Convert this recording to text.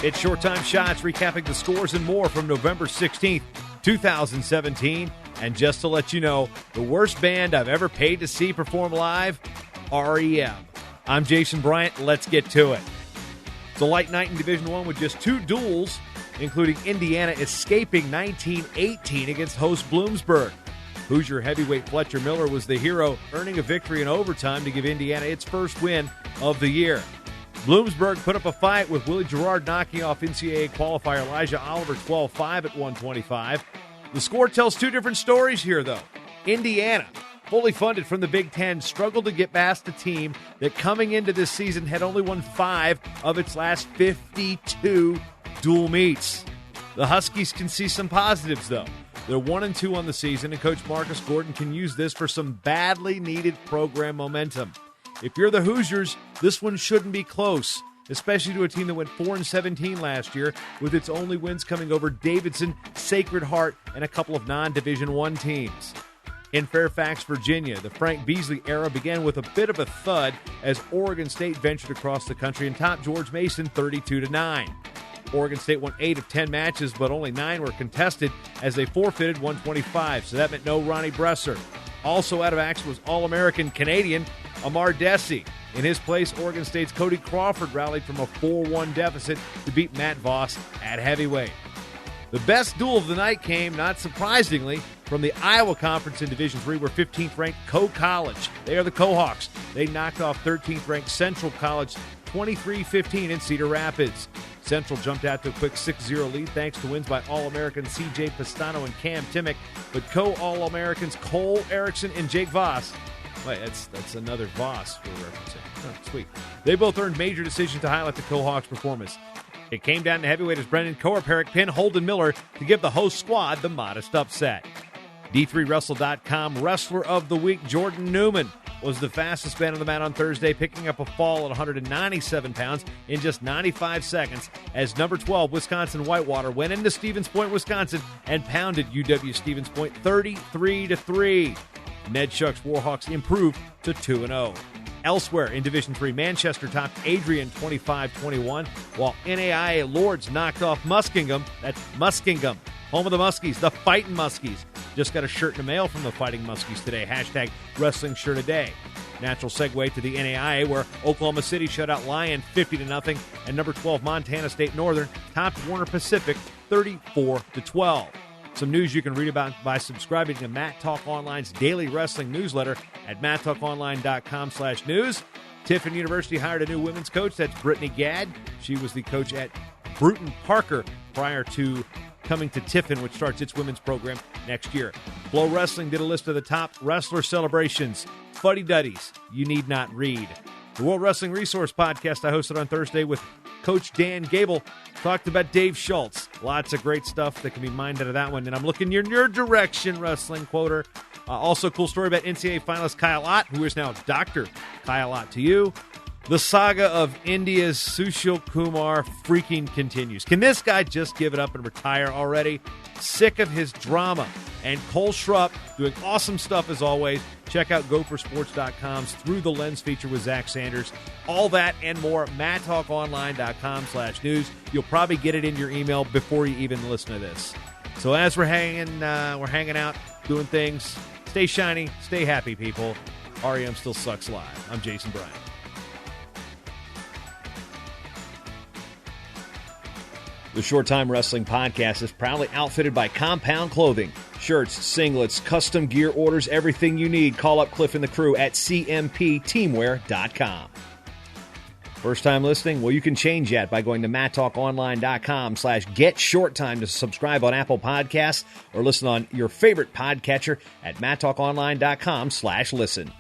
It's Short-Time Shots, recapping the scores and more from November 16th, 2017. And just to let you know, the worst band I've ever paid to see perform live, REM. I'm Jason Bryant. Let's get to it. It's a light night in Division I with just two duels, including Indiana escaping 19-18 against host Bloomsburg. Hoosier heavyweight Fletcher Miller was the hero, earning a victory in overtime to give Indiana its first win of the year. Bloomsburg put up a fight with Willie Gerard knocking off NCAA qualifier Elijah Oliver 12-5 at 125. The score tells two different stories here, though. Indiana, fully funded from the Big Ten, struggled to get past a team that coming into this season had only won 5 of its last 52 dual meets. The Huskies can see some positives, though. They're 1-2 on the season, and Coach Marcus Gordon can use this for some badly needed program momentum. If you're the Hoosiers, this one shouldn't be close, especially to a team that went 4-17 last year, with its only wins coming over Davidson, Sacred Heart, and a couple of non-Division I teams. In Fairfax, Virginia, the Frank Beasley era began with a bit of a thud as Oregon State ventured across the country and topped George Mason 32-9. Oregon State won 8 of 10 matches, but only 9 were contested as they forfeited 125, so that meant no Ronnie Bresser. Also out of action was All-American Canadian Amar Desi. In his place, Oregon State's Cody Crawford rallied from a 4-1 deficit to beat Matt Voss at heavyweight. The best duel of the night came, not surprisingly, from the Iowa Conference in Division III, where 15th-ranked Coe College, they are the Cohawks. They knocked off 13th-ranked Central College 23-15 in Cedar Rapids. Central jumped out to a quick 6-0 lead thanks to wins by All-Americans C.J. Pistano and Cam Timmick, but co-All-Americans Cole Erickson and Jake Voss. Wait, that's another Voss we're referencing. Oh, sweet. They both earned major decisions to highlight the Cohawks' performance. It came down to heavyweight as Brendan Coerperick pinned Holden Miller to give the host squad the modest upset. D3Wrestle.com Wrestler of the Week Jordan Newman was the fastest man on the mat on Thursday, picking up a fall at 197 pounds in just 95 seconds as number 12 Wisconsin Whitewater went into Stevens Point, Wisconsin, and pounded UW Stevens Point 33-3. Ned Shuck's Warhawks improved to 2-0. Elsewhere in Division III, Manchester topped Adrian 25-21, while NAIA Lords knocked off Muskingum. That's Muskingum, home of the Muskies, the Fightin' Muskies. Just got a shirt in the mail from the Fighting Muskies today. Hashtag Wrestling Shirt a Day. Natural segue to the NAIA, where Oklahoma City shut out Lyon 50-0, and number 12 Montana State Northern topped Warner Pacific 34-12. Some news you can read about by subscribing to Matt Talk Online's daily wrestling newsletter at matttalkonline.com/news. Tiffin University hired a new women's coach. That's Brittany Gadd. She was the coach at Bruton Parker prior to coming to Tiffin, which starts its women's program next year. Flow Wrestling did a list of the top wrestler celebrations. Fuddy-duddies, you need not read. The World Wrestling Resource Podcast I hosted on Thursday with Coach Dan Gable talked about Dave Schultz. Lots of great stuff that can be mined out of that one, and I'm looking in your direction, Wrestling Quoter. Also, cool story about NCAA finalist Kyle Ott, who is now Dr. Kyle Ott to you. The saga of India's Sushil Kumar freaking continues. Can this guy just give it up and retire already? Sick of his drama. And Cole Schrupp doing awesome stuff as always. Check out GopherSports.com's Through the Lens feature with Zach Sanders. All that and more, MattTalkOnline.com/news. You'll probably get it in your email before you even listen to this. So as we're hanging out, doing things, stay shiny, stay happy, people. REM still sucks live. I'm Jason Bryant. The Short Time Wrestling Podcast is proudly outfitted by Compound Clothing. Shirts, singlets, custom gear orders, everything you need. Call up Cliff and the crew at cmpteamwear.com. First time listening? Well, you can change that by going to matttalkonline.com/getshorttime to subscribe on Apple Podcasts or listen on your favorite podcatcher at matttalkonline.com/listen.